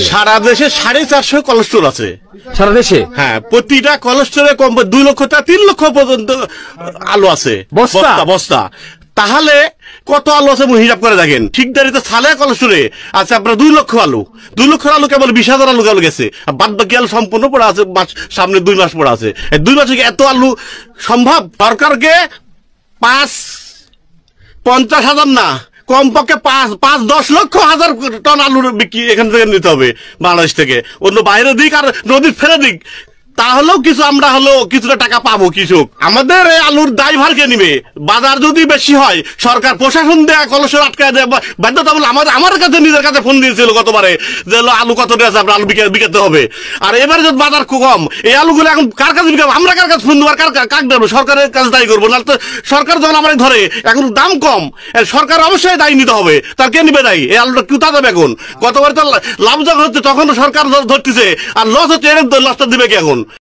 সারা দেশে 450 cold store আছে সারা দেশে। হ্যাঁ, প্রতিটা কোল্ড স্টোরে কম 2 লক্ষ থেকে 3 লক্ষ পর্যন্ত আলু আছে, বস্তা বস্তা। তাহলে কত আলু আছে হিসাব করে দেখেন। ঠিকদারিতে সালে কোল্ড স্টোরে আছে আপনার 2 লক্ষ আলু। 2 লক্ষ আলু কেবল 20,000 আলু গেল গেছে, বাদ বাকি আলু সম্পূর্ণ পড়ে আছে, সামনে 2 মাস পড়ে আছে। 2 মাসে কি এত আলু সম্ভব? সরকারকে 50,000 না, কমপক্ষে 5-10 লক্ষ হাজার টন আলুর বিক্রি এখান থেকে নিতে হবে বাংলাদেশ থেকে। অন্য বাইরে দিক আর নদীর ফেলে দিক, তাহলেও কিছু আমরা হলো কিছুটা টাকা পাবো কৃষক। আমাদের এই আলুর দায়ভার কে নিবে? বাজার যদি বেশি হয় সরকার প্রশাসন দেয়া কলসের আটকায় দেয় বাধ্যতামূলক। আমার কাছে নিজের কাছে ফোন দিয়েছিল গতবারে যে আলু কত আছে, আপনার আলু বিকাতে হবে। আর এবারে যদি বাজার কম, এই আলুগুলো এখন কার কাছে বিকাবো? আমরা কার কাছে ফোন দেবো? আর কাক দেবো? সরকারের কাছে দায়ী করবো না তো? সরকার যখন আমার ধরে এখন দাম কম, সরকার অবশ্যই দায়ী নিতে হবে। তার কে নিবে দায়ী? এই আলুটা কোথা যাবে এখন? গতবারে তো লাভ যখন হচ্ছে তখন সরকার ধরতেছে, আর লস হচ্ছে, এর লসটা দিবে কি এখন?